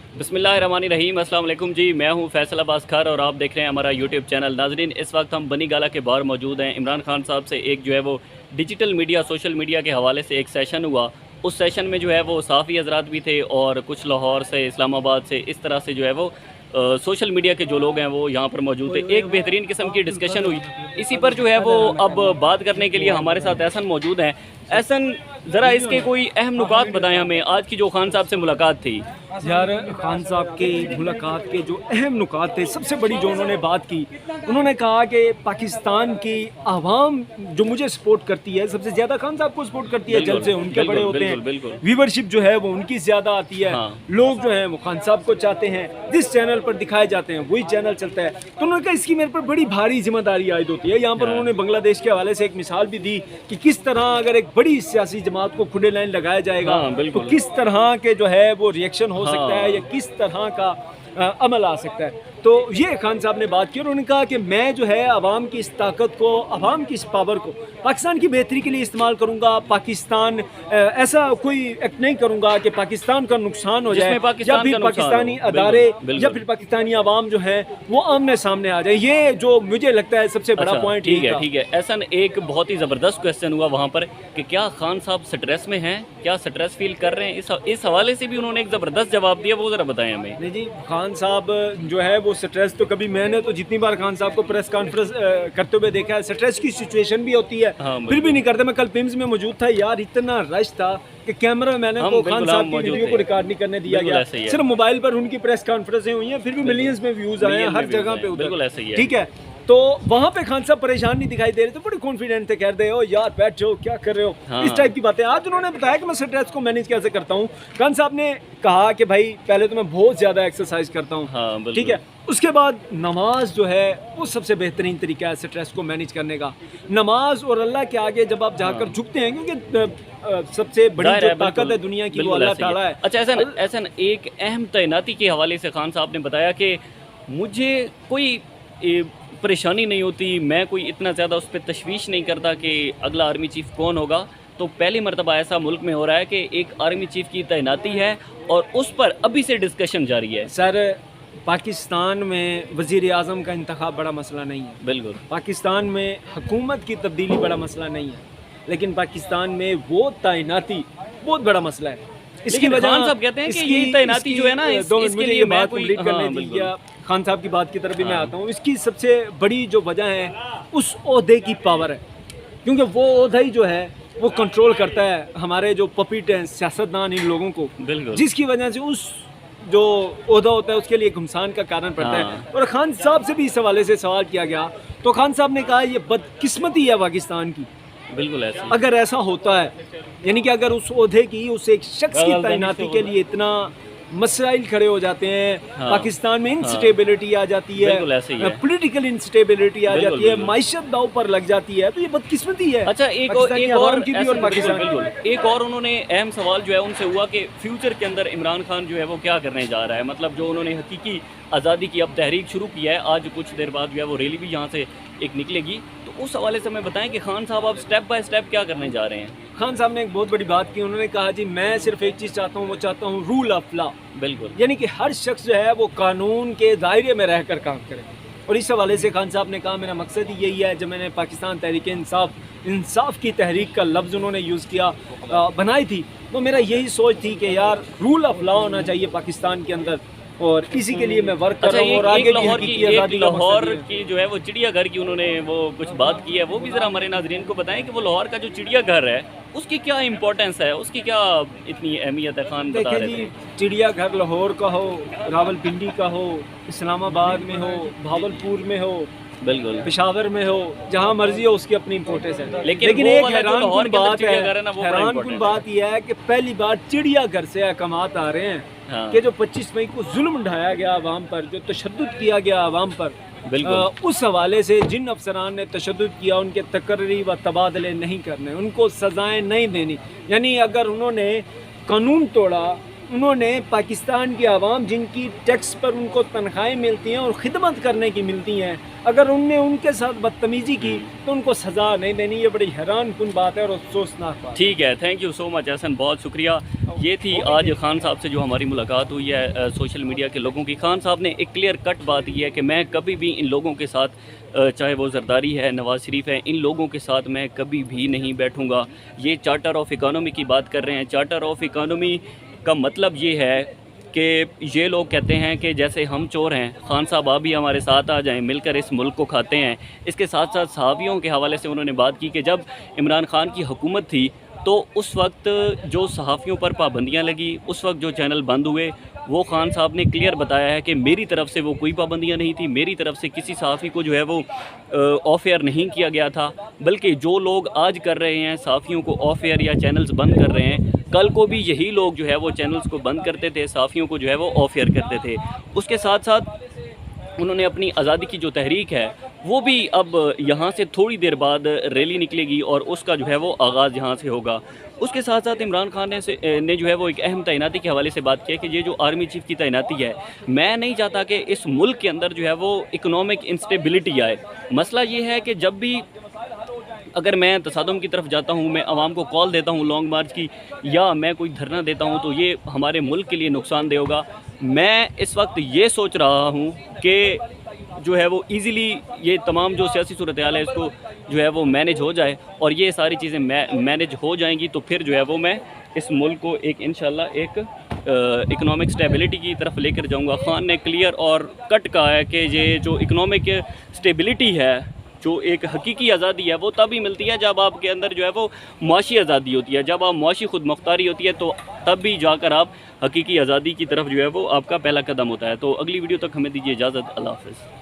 बिस्मिल्लाहिर्रहमानिर्रहीम। अस्सलाम वालेकुम जी, मैं हूं फैसल अब्बास खार और आप देख रहे हैं हमारा यूट्यूब चैनल। नाजरीन, इस वक्त हम बनी गाला के बाहर मौजूद हैं। इमरान खान साहब से एक जो है वो डिजिटल मीडिया, सोशल मीडिया के हवाले से एक सेशन हुआ। उस सेशन में जो है वो साफ़ी हजरात भी थे और कुछ लाहौर से, इस्लामाबाद से, इस तरह से जो है वो सोशल मीडिया के जो लोग हैं वो यहाँ पर मौजूद थे। एक बेहतरीन किस्म की डिस्कशन हुई। इसी पर जो है वो अब बात करने के लिए हमारे साथ एहसन मौजूद हैं। एहसन, ज़रा इसके कोई अहम नुकात बताएं हमें, आज की जो खान साहब से मुलाकात थी। यार, खान साहब के मुलाकात के जो अहम नुकात थे, सबसे बड़ी जो उन्होंने बात की, उन्होंने कहा कि पाकिस्तान की आवाम जो मुझे सपोर्ट करती है, सबसे ज़्यादा खान साहब को सपोर्ट करती है। जलसे उनके बड़े होते हैं, व्यूवरशिप जो है वो उनकी ज़्यादा आती है। लोग जो हैं वो खान साहब को चाहते हैं, जिस चैनल पर दिखाए जाते हैं वही चैनल चलता है। तो उन्होंने कहा इसकी मेरे पर बड़ी भारी जिम्मेदारी आयद होती है। यहाँ पर उन्होंने बांग्लादेश के हवाले से एक मिसाल भी दी कि किस तरह अगर एक बड़ी सियासी जमात को खुले लाइन लगाया जाएगा तो किस तरह के जो है वो रिएक्शन हो सकता है या किस तरह का अमल आ सकता है। तो ये खान साहब ने बात की और उन्होंने कहा कि मैं जो है आवाम की इस ताकत को, आवाम की इस पावर को पाकिस्तान की बेहतरी के लिए इस्तेमाल करूंगा। पाकिस्तान ऐसा कोई एक्ट नहीं करूंगा कि पाकिस्तान का नुकसान हो जाए या फिर पाकिस्तानी अदारे या फिर पाकिस्तानी आवाम जो है वो आमने सामने आ जाए। ये जो मुझे लगता है सबसे बड़ा पॉइंट। ठीक है। ऐसा एक बहुत ही ज़बरदस्त क्वेश्चन हुआ वहाँ पर कि क्या खान साहब स्ट्रेस में हैं, क्या स्ट्रेस फील कर रहे हैं? इस हवाले से भी उन्होंने एक ज़बरदस्त जवाब दिया, वो ज़रा बताएं हमें। नहीं जी, खान साहब जो है वो स्ट्रेस तो कभी, मैंने तो जितनी बार खान साहब को प्रेस कॉन्फ्रेंस करते हुए देखा है, स्ट्रेस की सिचुएशन भी होती है, फिर भी नहीं करते। मैं कल पिम्स में मौजूद था यार, इतना रश था कि कैमरा मैंने को खान साहब की वीडियो को रिकॉर्ड नहीं करने दिया गया। सिर्फ मोबाइल पर उनकी प्रेस कॉन्फ्रेंसें हुई हैं, फिर भी मिलियंस में व्यूज आए हैं हर जगह पे उधर। ठीक है, तो वहाँ पे खान साहब परेशान नहीं दिखाई दे रहे थे, बड़े कॉन्फिडेंट थे, कह रहे हो यार बैठ जाओ, क्या कर रहे हो, इस टाइप की बातें। आज उन्होंने बताया कि मैं स्ट्रेस को मैनेज कैसे करता हूँ। खान साहब ने कहा कि भाई पहले तो मैं बहुत ज़्यादा एक्सरसाइज करता हूँ, ठीक है, उसके बाद नमाज जो है वो सबसे बेहतरीन तरीका है स्ट्रेस को मैनेज करने का। नमाज और अल्लाह के आगे जब आप जाकर झुकते हैं, क्योंकि सबसे बड़ी जो ताकत है दुनिया की वो अल्लाह ताला है। अच्छा, ऐसा एक अहम तैनाती के हवाले से खान साहब ने बताया कि मुझे कोई परेशानी नहीं होती, मैं कोई इतना ज़्यादा उस पर तशवीश नहीं करता कि अगला आर्मी चीफ़ कौन होगा। तो पहली मरतबा ऐसा मुल्क में हो रहा है कि एक आर्मी चीफ़ की तैनाती है और उस पर अभी से डिस्कशन जारी है। सर, पाकिस्तान में वज़ीर आज़म का इंतखाब बड़ा मसला नहीं है, बिल्कुल। पाकिस्तान में हुकूमत की तब्दीली बड़ा मसला नहीं है, लेकिन पाकिस्तान में वो तैनाती बहुत बड़ा मसला है। इसकी वजह खान साहब कहते हैं कि ये तैनाती जो है ना, इसके लिए मैं कोई खान साहब की बात की तरफ भी मैं आता हूँ। इसकी सबसे बड़ी जो वजह है उस ओहदे की पावर है, क्योंकि वो ओहदा ही जो है वो कंट्रोल करता है हमारे जो पपीट हैं, सियासतदान, इन लोगों को, जिसकी वजह से उस जो ओहदा होता है उसके लिए घमसान का कारण पड़ता है। और खान साहब से भी इस हवाले से सवाल किया गया तो खान साहब ने कहा ये बदकिस्मती है पाकिस्तान की। बिल्कुल ऐसा, अगर ऐसा होता है, यानी कि अगर उस ओहदे की, उस एक शख्स की तैनाती के लिए इतना मसाइल खड़े हो जाते हैं, पाकिस्तान में इंस्टेबिलिटी आ जाती है, पॉलिटिकल इंस्टेबिलिटी आ जाती है, माइशत दाव पर लग जाती है, तो ये बदकिस्मती है। अच्छा, एक और उन्होंने अहम सवाल जो है उनसे हुआ कि फ्यूचर के अंदर इमरान खान जो है वो क्या करने जा रहा है। मतलब जो उन्होंने हकीकी आज़ादी की अब तहरीक शुरू किया है, आज कुछ देर बाद जो है वो रैली भी यहाँ से एक निकलेगी, तो उस हवाले से हमें बताएं कि खान साहब अब स्टेप बाय स्टेप क्या करने जा रहे हैं। खान साहब ने एक बहुत बड़ी बात की, उन्होंने कहा जी मैं सिर्फ एक चीज़ चाहता हूँ, वो चाहता हूँ रूल ऑफ लॉ। बिल्कुल, यानी कि हर शख्स जो है वो कानून के दायरे में रहकर काम करे। और इस हवाले से खान साहब ने कहा मेरा मकसद ही यही है। जब मैंने पाकिस्तान तहरीक इंसाफ की तहरीक का लफ्ज़ उन्होंने यूज़ किया, बनाई थी, तो मेरा यही सोच थी कि यार रूल ऑफ लॉ होना चाहिए पाकिस्तान के अंदर, और इसी के लिए मैं वर्क कर रहा हूँ। और आगे लाहौर की जो है वो चिड़ियाघर की उन्होंने वो कुछ बात की है, वो भी ज़रा हमारे नाज़रीन को बताएं कि वो लाहौर का जो चिड़ियाघर है उसकी क्या इम्पोर्टेंस है, उसकी क्या इतनी अहमियत है। खान बता रहे थे चिड़ियाघर लाहौर का हो, रावलपिंडी का हो, इस्लामाबाद में हो, भावलपुर में हो, बिल्कुल पेशावर में हो, जहाँ मर्जी हो, उसकी अपनी इम्पोर्टेंस है। लेकिन एक हैरानकुन बात यह है कि पहली बार चिड़ियाघर से अहकामात आ रहे हैं कि जो 25 मई को जुल्म ढाया गया आवाम पर, जो तशद्दुद किया गया आवाम पर, उस हवाले से जिन अफसरान ने तशद्दुद किया उनके तकर्री व तबादले नहीं करने, उनको सजाएं नहीं देनी। यानी अगर उन्होंने कानून तोड़ा, उन्होंने पाकिस्तान की आवाम जिनकी टैक्स पर उनको तनख्वाहें मिलती हैं और ख़िदमत करने की मिलती हैं, अगर उनने उनके साथ बदतमीज़ी की तो उनको सज़ा नहीं देनी। ये बड़ी हैरान कुन बात है और अफसोसनाक बात। ठीक है, thank you so much Ehsan, बहुत शुक्रिया। یہ تھی آج خان صاحب سے جو ہماری ملاقات ہوئی ہے سوشل میڈیا کے لوگوں کی. خان صاحب نے ایک کلیئر کٹ بات یہ ہے کہ میں کبھی بھی ان لوگوں کے ساتھ چاہے وہ زرداری ہے، نواز شریف ہے، ان لوگوں کے ساتھ میں کبھی بھی نہیں بیٹھوں گا. یہ چارٹر آف اکانومی کی بات کر رہے ہیں. چارٹر آف اکانومی کا مطلب یہ ہے کہ یہ لوگ کہتے ہیں کہ جیسے ہم چور ہیں، خان صاحب آپ بھی ہمارے ساتھ آ جائیں، مل کر اس ملک کو کھاتے ہیں. اس کے ساتھ ساتھ صحافیوں کے حوالے سے انہوں نے بات کی کہ جب عمران خان کی حکومت تھی تو اس وقت جو صحافیوں پر پابندیاں لگی، اس وقت جو چینل بند ہوئے، وہ خان صاحب نے کلیئر بتایا ہے کہ میری طرف سے وہ کوئی پابندیاں نہیں تھی، میری طرف سے کسی صحافی کو جو ہے وہ آف ایئر نہیں کیا گیا تھا، بلکہ جو لوگ آج کر رہے ہیں صحافیوں کو آف ایئر یا چینلز بند کر رہے ہیں، کل کو بھی یہی لوگ جو ہے وہ چینلز کو بند کرتے تھے، صحافیوں کو جو ہے وہ آف ایئر کرتے تھے. اس کے ساتھ ساتھ انہوں نے اپنی آزادی کی جو تحریک ہے وہ بھی اب یہاں سے تھوڑی دیر بعد ریلی نکلے گی اور اس کا جو ہے وہ آغاز یہاں سے ہوگا. اس کے ساتھ ساتھ عمران خان نے جو ہے وہ ایک اہم تعیناتی کے حوالے سے بات کی ہے کہ یہ جو آرمی چیف کی تعیناتی ہے، میں نہیں چاہتا کہ اس ملک کے اندر جو ہے وہ اکنامک انسٹیبلٹی آئے. مسئلہ یہ ہے کہ جب بھی اگر میں تصادم کی طرف جاتا ہوں، میں عوام کو کال دیتا ہوں لانگ مارچ کی، یا میں کوئی دھرنا دیتا ہوں، تو یہ ہمارے ملک کے لیے نقصان دہ ہوگا. میں اس وقت یہ سوچ رہا ہوں کہ جو ہے وہ ایزیلی یہ تمام جو سیاسی صورتحال ہے اس کو جو ہے وہ مینیج ہو جائے، اور یہ ساری چیزیں مینیج ہو جائیں گی تو پھر جو ہے وہ میں اس ملک کو ایک انشاءاللہ ایک اکنامک سٹیبلٹی کی طرف لے کر جاؤں گا. خان نے کلیئر اور کٹ کہا ہے کہ یہ جو اکنامک سٹیبلٹی ہے، جو ایک حقیقی آزادی ہے، وہ تبھی ملتی ہے جب آپ کے اندر جو ہے وہ معاشی آزادی ہوتی ہے. جب آپ معاشی خود مختاری ہوتی ہے تو تب بھی جا کر آپ حقیقی آزادی کی طرف جو ہے وہ آپ کا پہلا قدم ہوتا ہے. تو اگلی ویڈیو تک ہمیں دیجیے اجازت. اللہ حافظ.